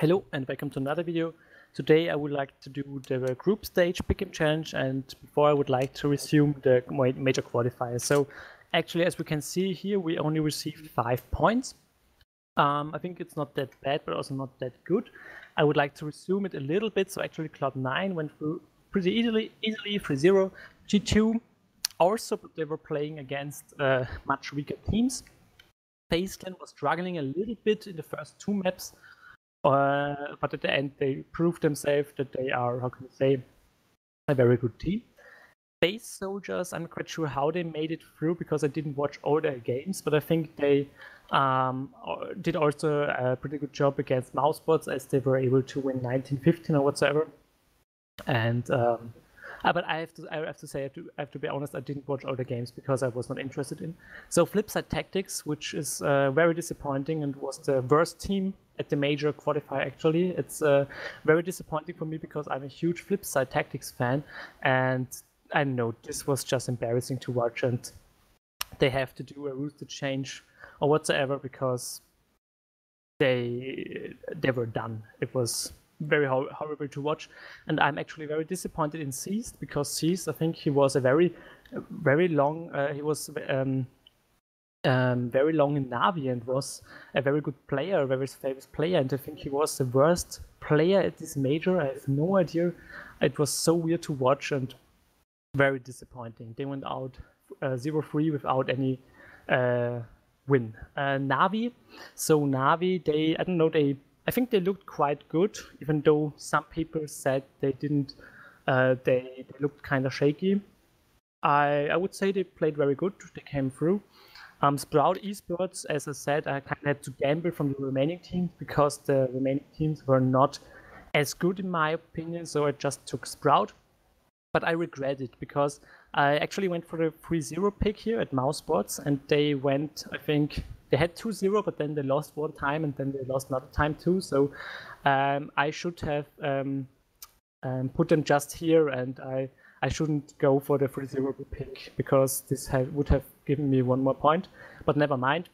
Hello and welcome to another video. Today I would like to do the group stage pick'em challenge, and before I would like to resume the major qualifiers. So actually, as we can see here, we only received 5 points. I think it's not that bad, but also not that good. I would like to resume it a little bit. So actually Cloud9 went through pretty easily 3-0. G2 also, but they were playing against much weaker teams. FaZe Clan was struggling a little bit in the first 2 maps. But at the end, they proved themselves that they are, how can I say, a very good team. Base Soldiers, I'm not quite sure how they made it through because I didn't watch all their games, but I think they did also a pretty good job against Mousebots, as they were able to win 19-15 or whatsoever. And but I have to say, I have to be honest, I didn't watch all the games because I was not interested in. So Flipside Tactics, which is very disappointing and was the worst team at the major qualifier actually. It's very disappointing for me because I'm a huge Flipside Tactics fan, and I know this was just embarrassing to watch, and they have to do a roster change or whatsoever because they were done. It was very horrible to watch, and I'm actually very disappointed in Seized because Seized, I think he was a very long very long in Navi and was a very good player, a very famous player, and I think he was the worst player at this major. I have no idea. It was so weird to watch and very disappointing. They went out 0-3 without any win. Navi, so Navi, I don't know, I think they looked quite good, even though some people said they didn't. They looked kind of shaky. I would say they played very good. They came through. Sprout Esports, as I said, I kind of had to gamble from the remaining teams because the remaining teams were not as good in my opinion, so I just took Sprout. But I regret it because I actually went for the 3-0 pick here at Mousebots, and they went, I think, they had 2-0, but then they lost one time, and then they lost another time too. So I should have put them just here, and I shouldn't go for the 3-0 pick because this would have given me 1 more point, but never mind.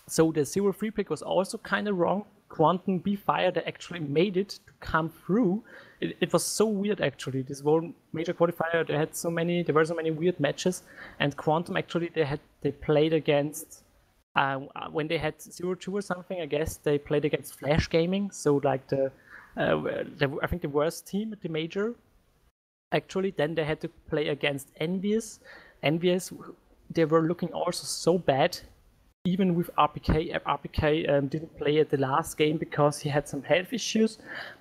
So the 0-3 pick was also kind of wrong. Quantum B-Fire, they actually made it to come through. It was so weird actually. This whole major qualifier, there were so many weird matches, and Quantum actually they played against when they had 0-2 or something. I guess they played against Flash Gaming, so like I think the worst team at the major. Actually, then they had to play against Envious. Envious, they were looking also so bad, even with RPK. RPK didn't play at the last game because he had some health issues,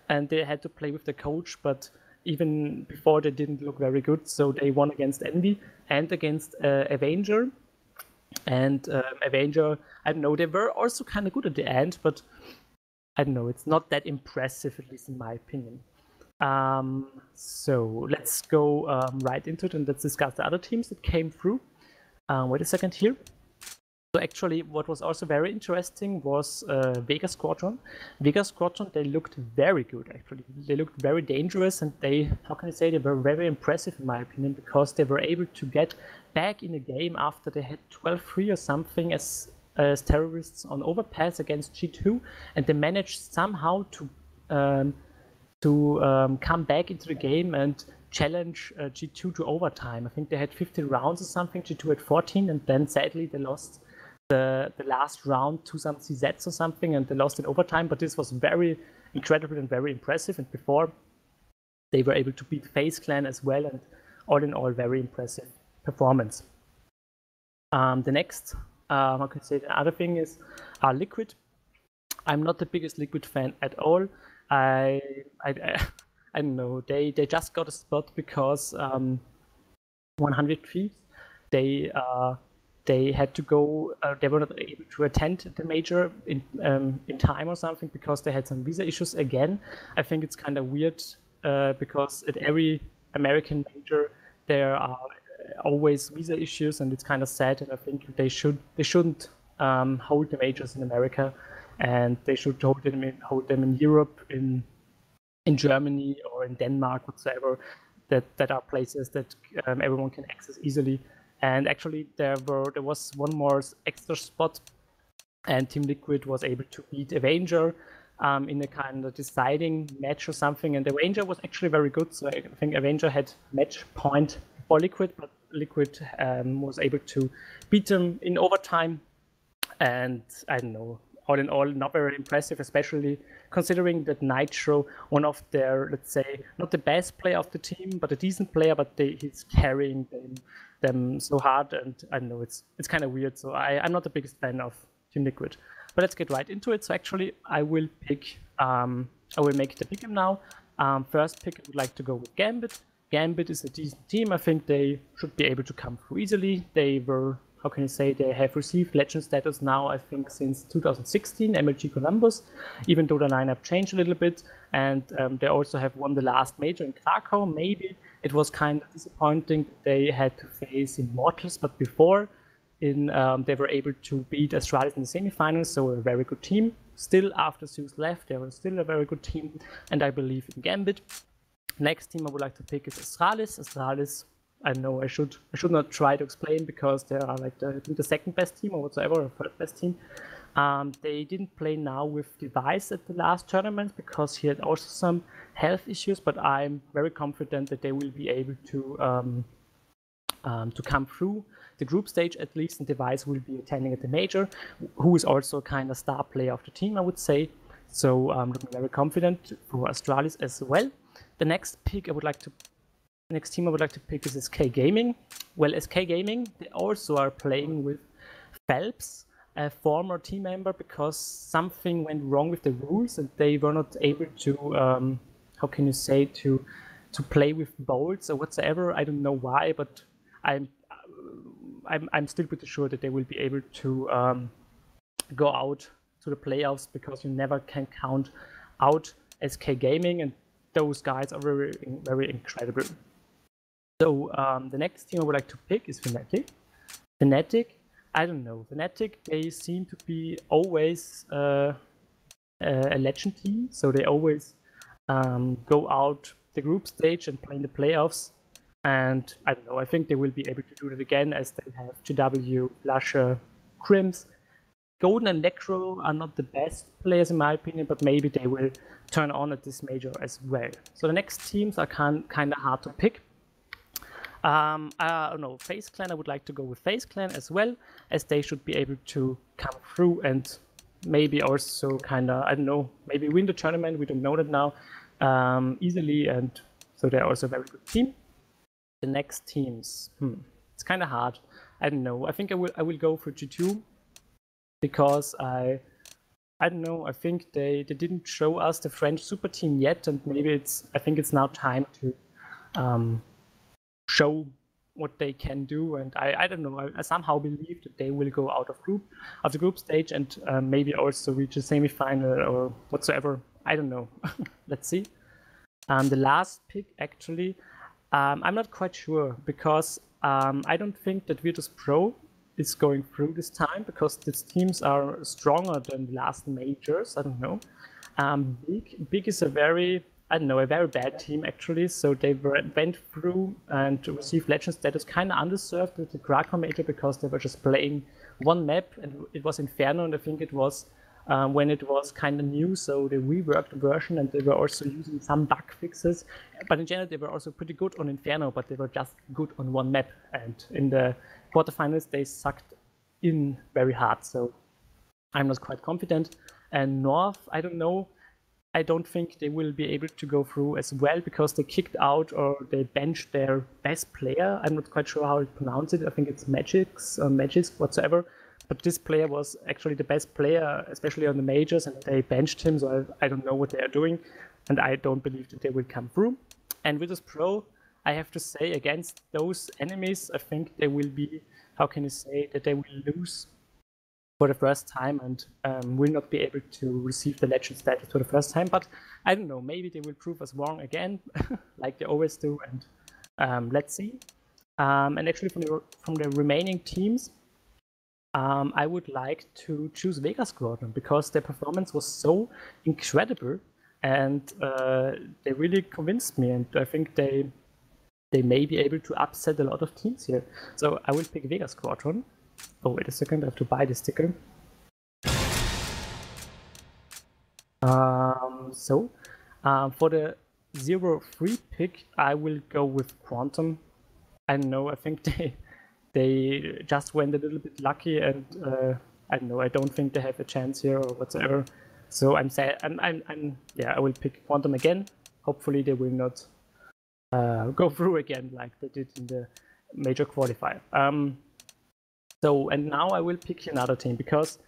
and they had to play with the coach, but even before they didn't look very good, so they won against Envy and against Avenger. And Avenger, I don't know, they were also kind of good at the end, but I don't know, it's not that impressive, at least in my opinion. So let's go right into it, and let's discuss the other teams that came through. Wait a second here. So actually, what was also very interesting was Vega Squadron. Vega Squadron, they looked very good actually. They looked very dangerous, and they were very impressive in my opinion because they were able to get back in the game after they had 12-3 or something as terrorists on overpass against G2, and they managed somehow to come back into the game and challenge G2 to overtime. I think they had 15 rounds or something, G2 had 14, and then sadly they lost the last round to some CZs or something, and they lost in overtime, but this was very incredible and very impressive, and before they were able to beat FaZe Clan as well, and all in all, very impressive performance. The next, how can I say, the other thing is Liquid. I'm not the biggest Liquid fan at all. I don't know, they just got a spot because 100 Thieves, they had to go, they were not able to attend the major in time or something because they had some visa issues again. I think it's kind of weird because at every American major there are always visa issues, and it's kind of sad, and I think they shouldn't hold the majors in America, and they should hold them in Europe, in Germany or in Denmark, whatsoever, that are places that everyone can access easily. And actually there was one more extra spot, and Team Liquid was able to beat Avenger in a kind of deciding match or something. And Avenger was actually very good. So I think Avenger had match point for Liquid, but Liquid was able to beat them in overtime. And I don't know, all in all, not very impressive, especially considering that Nitro, one of their, let's say, not the best player of the team, but a decent player, but he's carrying them so hard, and I don't know, it's kind of weird. So I'm not the biggest fan of Team Liquid. But let's get right into it. So actually, I will pick, I will make the pick now. First pick, I would like to go with Gambit. Gambit is a decent team. I think they should be able to come through easily. They were, how can you say, they have received legend status now, I think, since 2016, MLG Columbus, even though the lineup changed a little bit. And they also have won the last major in Krakow. Maybe it was kind of disappointing that they had to face Immortals, but before they were able to beat Astralis in the semifinals, so a very good team. Still, after Zeus left, they were still a very good team, and I believe in Gambit. Next team I would like to pick is Astralis. Astralis, I know I should not try to explain because they are like I think the second best team or whatsoever, or third best team. They didn't play now with Device at the last tournament because he had also some health issues, but I'm very confident that they will be able to come through the group stage at least, and Device will be attending at the major, who is also kind of star player of the team, I would say. So I'm looking very confident for Astralis as well. The next team I would like to pick is SK Gaming. Well, SK Gaming, they also are playing with Phelps, a former team member, because something went wrong with the rules and they were not able to, how can you say, to play with bolts or whatsoever. I don't know why, but I'm still pretty sure that they will be able to go out to the playoffs, because you never can count out SK Gaming, and those guys are very, very incredible. So the next team I would like to pick is Fnatic. Fnatic, I don't know. Fnatic, they seem to be always a legend team, so they always go out the group stage and play in the playoffs. And I don't know, I think they will be able to do it again, as they have GW, Lusher, Crims. Golden and Necro are not the best players in my opinion, but maybe they will turn on at this major as well. So the next teams are kind of hard to pick. I don't know, FaZe Clan, I would like to go with FaZe Clan as well, as they should be able to come through and maybe also kind of, I don't know, maybe win the tournament, we don't know that now, easily, and so they're also a very good team. The next teams, it's kind of hard. I don't know, I think I will go for G2, because I don't know, I think they didn't show us the French super team yet, and maybe I think it's now time to show what they can do, and I don't know, I somehow believe that they will go out of the group stage, and maybe also reach a semi-final or whatsoever. I don't know. Let's see. The last pick, actually, I'm not quite sure, because I don't think that Virtus Pro is going through this time, because these teams are stronger than the last majors. I don't know. Big is a very, I don't know, a very bad team actually. So they went through and received legend status, kind of underserved with the Krakow major, because they were just playing one map, and it was Inferno, and I think it was when it was kind of new, so they reworked the version, and they were also using some bug fixes. But in general, they were also pretty good on Inferno, but they were just good on one map. And in the quarterfinals, they sucked in very hard. So I'm not quite confident. And North, I don't know. I don't think they will be able to go through as well, because they kicked out or they benched their best player. I'm not quite sure how to pronounce it. I think it's Magix or Magix whatsoever. But this player was actually the best player, especially on the majors, and they benched him, so I don't know what they are doing, and I don't believe that they will come through. And Virtus Pro, I have to say, against those enemies, I think they will be, how can you say, that they will lose for the first time and will not be able to receive the legend status for the first time. But I don't know, maybe they will prove us wrong again, like they always do, and let's see. And actually from the remaining teams, I would like to choose Vega Squadron, because their performance was so incredible, and they really convinced me, and I think they may be able to upset a lot of teams here. So I will pick Vega Squadron. Oh, wait a second, I have to buy the sticker. For the 0-3 pick, I will go with Quantum. I don't know, I think they just went a little bit lucky, and I don't know, I don't think they have a chance here or whatsoever. So I'm sad. Yeah, I will pick Quantum again. Hopefully they will not go through again like they did in the major qualifier. And now I will pick another team because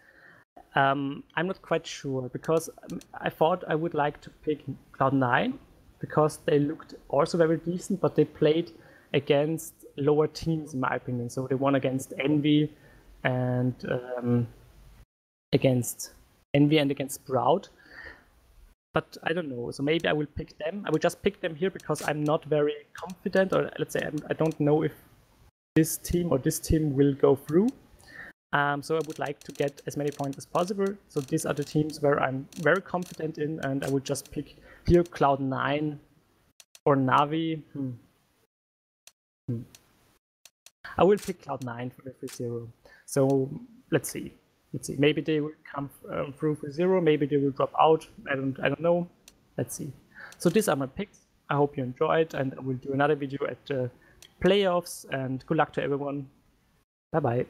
I'm not quite sure, because I thought I would like to pick Cloud9 because they looked also very decent, but they played against lower teams in my opinion. So they won against Envy and against Sprout. But I don't know, so maybe I will pick them. I will just pick them here because I'm not very confident, or let's say I don't know if this team or this team will go through. So I would like to get as many points as possible. So these are the teams where I'm very confident in, and I would just pick here Cloud9 or Navi. I will pick Cloud9 for the 3-0. So let's see. Maybe they will come through for 0. Maybe they will drop out. I don't know. Let's see. So these are my picks. I hope you enjoyed, and I will do another video at the playoffs. And good luck to everyone. Bye bye.